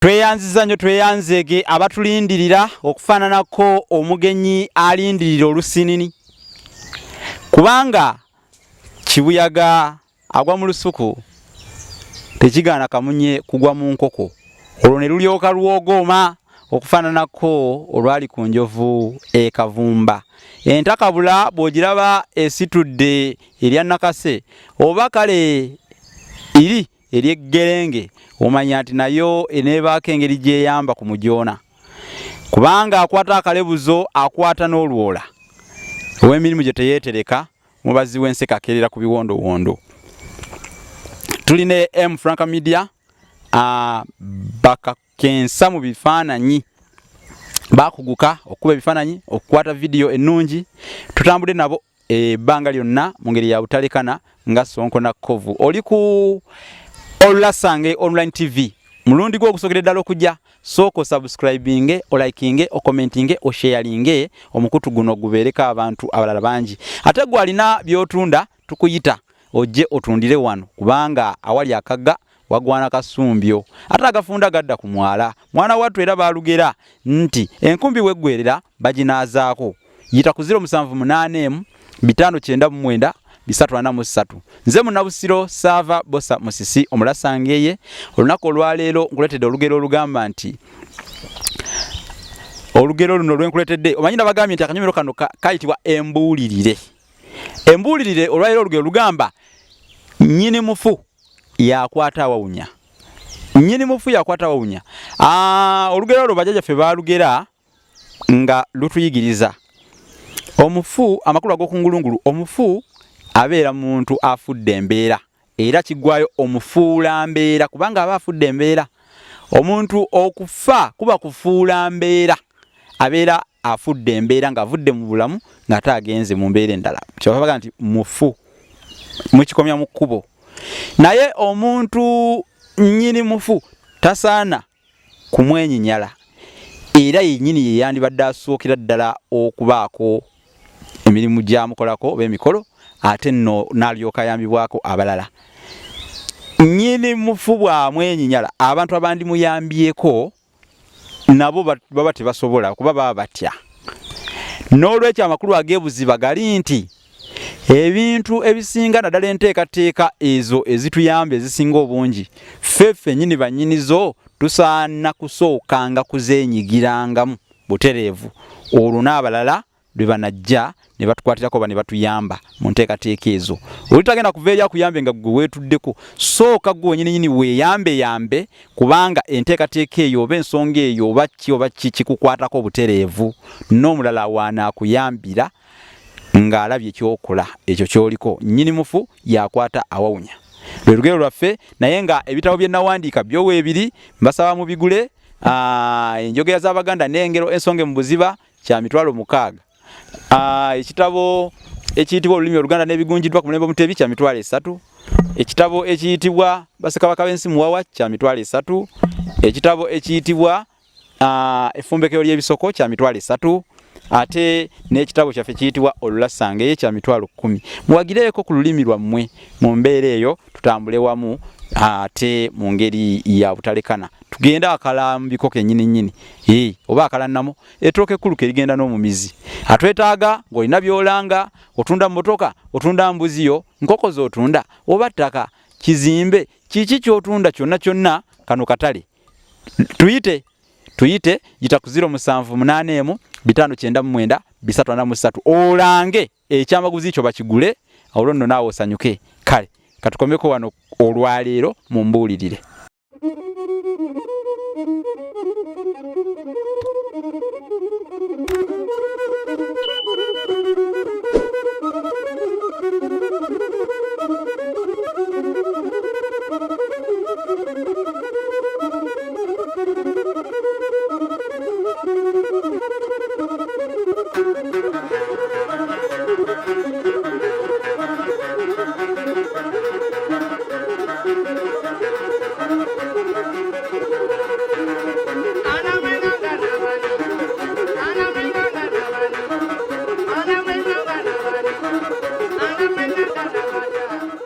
Tweyanziza nnyo tweyanzege abatulindirira okufaananako omugenyi alindirira olusinini. Kubanga kibuyaga agwa mu lusuku tekigaana kamunye kugwa mu nkoko. Olwo ne lulyoka lwogooma okufaananako olwali ku njovu ekavumba. Entakabula bw'ogiraba esitudde erya nakase oba kale iri ery'eggerenge omanya nti nayo eneebaako engeri gyeyamba ku mujoona. Kubanga akwata akalebuzo akwata n'olwola. Ow'emirimu gye teyeetereka mubazi w'enseka akeerera ku biwondowondo. Tuline M Franka Media bakakensa mu bifaananyi. Bakuguka okuba ebifaananyi okukwata video ennungi. Tutambudde nabo ebbanga lyonna mu ngeri ya butalekana nga Sonko na Kovu. Oli ku Olusange Online TV. Mulundi gwo okusogera ddala okujja soko subscribinge, olikinge, commentinge, sharinge omukutu guno gubeereka abantu abalala bangi. Ate gwe alina by'otunda tukuyita ojje otundire wano kubanga awali akagga wagwana kasumbyo. Ate agafunda gadda ku mwala. Mwana wattu era balugera nti enkumbi weggwerera baginaazaako. Yita ku 078 599 343. Nze Munabusiro Sava Bosa Musisi Omulasange olunaku olwaleero nkuletedde olugero olugamba nti olugero luno lwenkuletedde omanyi nabagambye nti akanyomero kano kayitibwa embuulirire. Embuulirire olwaleero olugero lugamba nnyini mufu yakwata awawunya. Nnyini mufu yakwata awawunya. Olugero olwo bajjajjaffe baalugera nga lutuyigiriza. Omufu amakulu ag'okungulungulu omufu abeera muntu afudde embeera era kigwayo omufuula mbeera kubanga aba afudde embeera. Omuntu okufa kuba kufuula mbeera abeera afudde embeera nga avudde mu bulamu nga taagenze mu mbeera endala. Kyobaga nti mufu mukikomya mu kkubo. Naye omuntu nnyini mufu tasaana kumwenyinyala era yennyini ye yandibadde asookera ddala okubaako emirimu gyamukolako oba emikolo ate nno n'alyoka ayambibwako abalala. Nnyini mufu bw'amwenyinyala abantu abandimuyambyeko nabo baba tebasobola kuba baba batya. N'olwekyo amakulu ag'ebuziba gali nti ebintu ebisinga naddala enteekateeka ezo ezituyamba ezisinga obungi ffeffe nnyini bannyinizo tusaana kusookanga kuzeenyigirangamu butereevu. Olwo n'abalala lwe banajja ne batukwatirako ne batuyamba mu nteekateeka ezo. Oli tagenda kuva eri akuyambe nga gwe weetuddeko. Sooka gwe wennyini weeyambe kubanga enteekateeka eyo oba ensonga eyo oba ki kikukwatako obutereevu n'omulala waanaakuyambira ng'alabye ekyokola ekyo ky'oliko. Nnyini mufu yakwata awawunya. Lwe lugero lwaffe naye nga ebitabo bye nawandiika byoweebiri mbasaba mu bigule. Enjogera z'Abaganda n'engero ensonge mu buziba kya mitwalo 6. Ekitabo ekiyitibwa olulimi Oluganda n'ebigunjiddwa ku mulembe Mutebi kya mitwalo 3. Ekitabo ekiyitibwa Bassekabaka b'ensi muwawa kya mitwalo 3. Ekitabo ekiyitibwa effumbekero ly'ebisoko kya mitwalo 3. Ate n'ekitabo kyaffe kiyitibwa Olusange kya mitwalo 10. Muwagireeko ku lulimi lwammwe mu mbeera eyo tutambule wamu ate mu ngeri ya butalekana. Tugenda akalambiko kennyini oba akalannamo ettooke ekkulu ke ligenda n'omumizi. Atwetaaga ng'olina byolanga otunda mmotoka otunda mbuziyo nkoko z'otunda oba ttaka kizimbe kiki ky'otunda kyonna kano katale. Tuyite yita ku 078 599 343 olange ekyamaguzi kyo bakigule olwo nno naawe osanyuke. Kale katukomeko wano olwaleero mu mbuulirire.